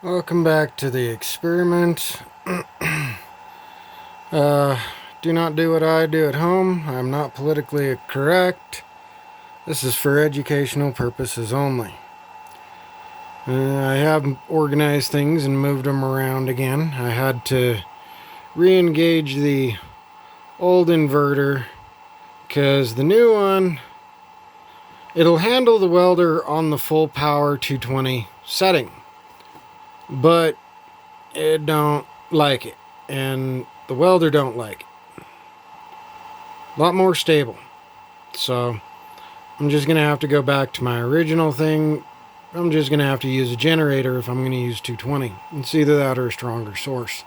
Welcome back to the experiment. Do not do what I do at home. I'm not politically correct. This is for educational purposes only. I have organized things and moved them around again. I had to re-engage the old inverter because the new one, it'll handle the welder on the full power 220 setting, but it don't like it, and the welder don't like it. A lot more stable. So I'm just going to have to go back to my original thing. I'm just going to have to use a generator if I'm going to use 220. It's either that or a stronger source.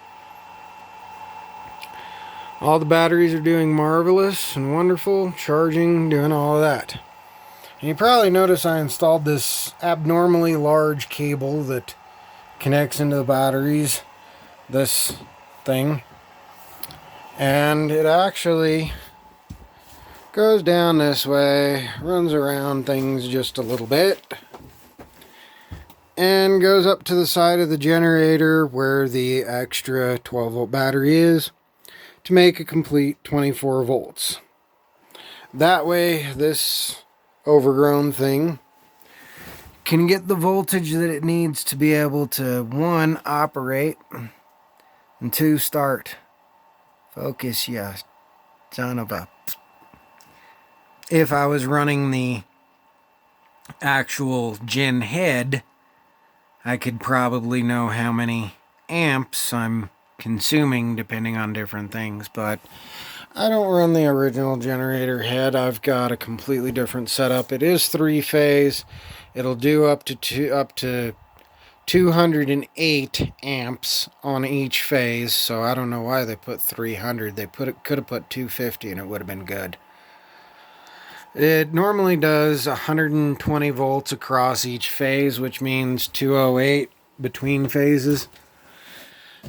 All the batteries are doing marvelous and wonderful, charging, doing all of that. And you probably notice I installed this abnormally large cable that connects into the batteries, this thing. And it actually goes down this way, runs around things just a little bit, and goes up to the side of the generator where the extra 12 volt battery is to make a complete 24 volts. That way this overgrown thing can get the voltage that it needs to be able to, 1, operate, and 2, start. Focus, ya son of a... If I was running the actual gen head, I could probably know how many amps I'm consuming depending on different things, but I don't run the original generator head. I've got a completely different setup. It is 3-phase. It'll do up to 208 amps on each phase, so I don't know why they put 300. They could have put 250 and it would have been good. It normally does 120 volts across each phase, which means 208 between phases.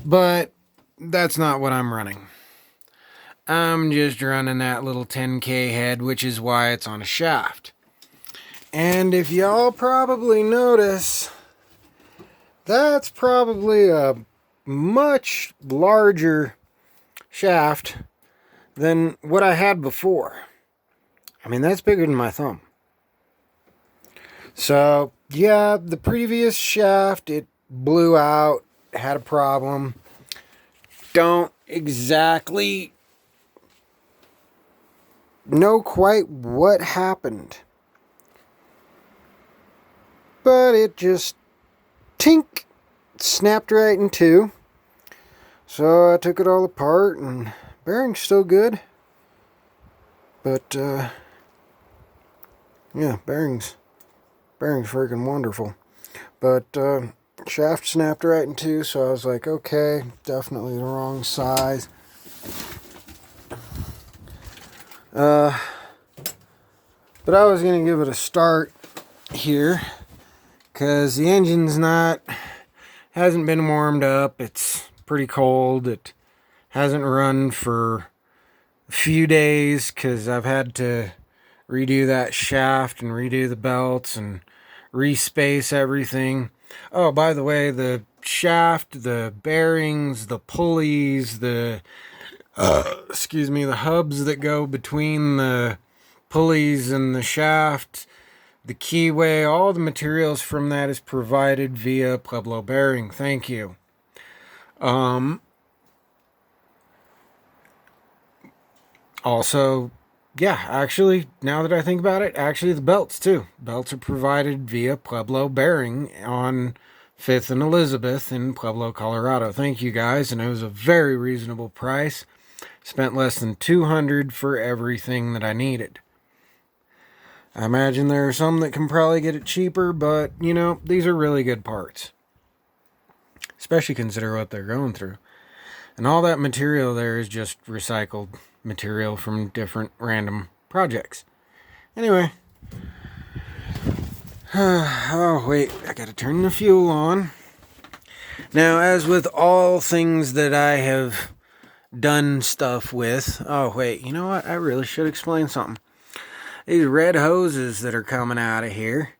But that's not what I'm running. I'm just running that little 10K head, which is why it's on a shaft. And if y'all probably notice, that's probably a much larger shaft than what I had before. I mean, that's bigger than my thumb. So, yeah, the previous shaft, it blew out, had a problem. Don't exactly know quite what happened. But it just, tink, snapped right in two. So I took it all apart, and bearing's still good. But, yeah, bearings freaking wonderful. But shaft snapped right in two, so I was like, okay, definitely the wrong size. But I was gonna give it a start here because the engine's hasn't been warmed up. It's pretty cold. It hasn't run for a few days because I've had to redo that shaft and redo the belts and respace everything. Oh, by the way, the shaft, the bearings, the pulleys, the hubs that go between the pulleys and the shaft, the keyway, all the materials from that is provided via Pueblo Bearing. Thank you. Also, yeah, actually, now that I think about it, actually the belts too. Belts are provided via Pueblo Bearing on 5th and Elizabeth in Pueblo, Colorado. Thank you guys, and it was a very reasonable price. Spent less than $200 for everything that I needed. I imagine there are some that can probably get it cheaper, but, you know, these are really good parts. Especially consider what they're going through. And all that material there is just recycled material from different random projects. Anyway. Oh, wait. I gotta turn the fuel on. Now, as with all things that I have done stuff with... Oh, wait. You know what? I really should explain something. These red hoses that are coming out of here.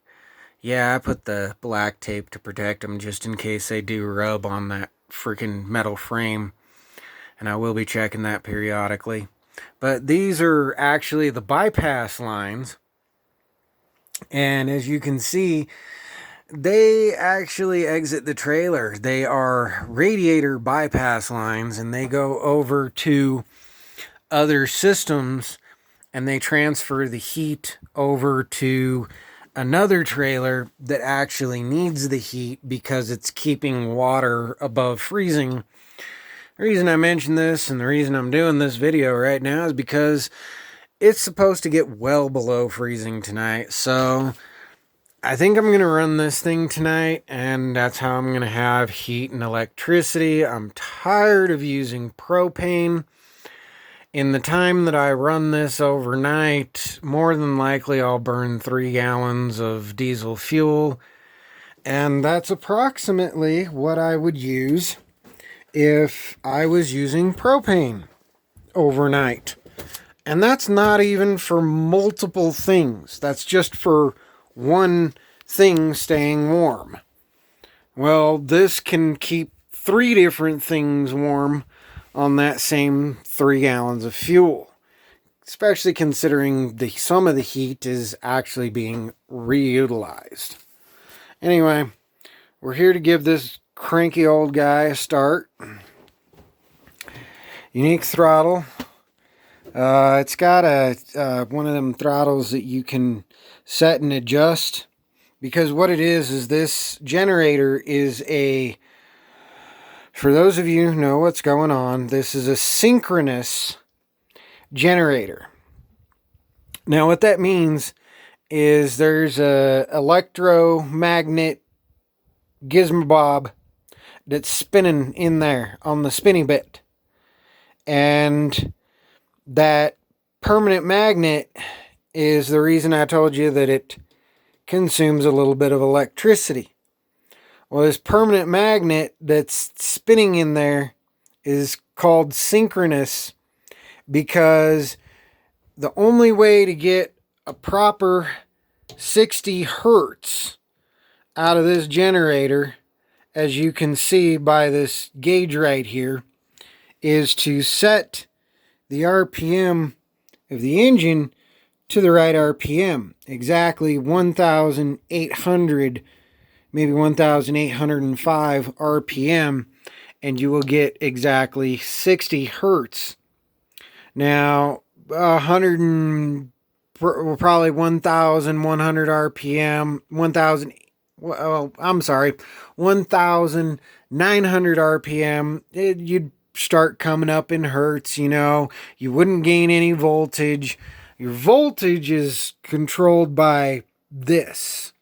Yeah, I put the black tape to protect them just in case they do rub on that freaking metal frame. And I will be checking that periodically. But these are actually the bypass lines. And as you can see, they actually exit the trailer. They are radiator bypass lines, and they go over to other systems, and they transfer the heat over to another trailer that actually needs the heat because it's keeping water above freezing. The reason I mention this and the reason I'm doing this video right now is because it's supposed to get well below freezing tonight. So I think I'm going to run this thing tonight, and that's how I'm going to have heat and electricity. I'm tired of using propane. In the time that I run this overnight, more than likely I'll burn 3 gallons of diesel fuel, and that's approximately what I would use if I was using propane overnight. And that's not even for multiple things. That's just for one thing staying warm. Well, this can keep 3 different things warm on that same 3 gallons of fuel. Especially considering some of the heat is actually being reutilized. Anyway, we're here to give this cranky old guy a start. Unique throttle. It's got one of them throttles that you can set and adjust, because what it is this generator is for those of you who know what's going on, this is a synchronous generator. Now what that means is there's a electromagnet gizmo bob that's spinning in there on the spinny bit, and that permanent magnet is the reason I told you that it consumes a little bit of electricity. Well, this permanent magnet that's spinning in there is called synchronous because the only way to get a proper 60 hertz out of this generator, as you can see by this gauge right here, is to set the RPM of the engine to the right RPM, exactly 1,800, maybe 1,805 RPM, and you will get exactly 60 hertz. Now, probably 1,100 RPM, 1,900 RPM, you'd start coming up in hertz, you wouldn't gain any voltage. Your voltage is controlled by this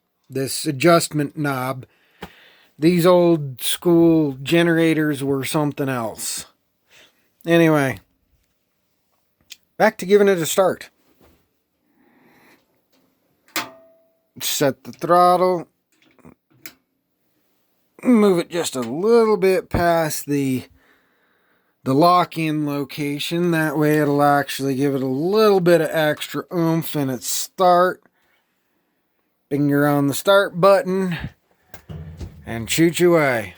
adjustment knob. These old school generators were something else. Anyway, back to giving it a start. Set the throttle. Move it just a little bit past the lock-in location. That way it'll actually give it a little bit of extra oomph in its start. Finger on the start button and shoot your way.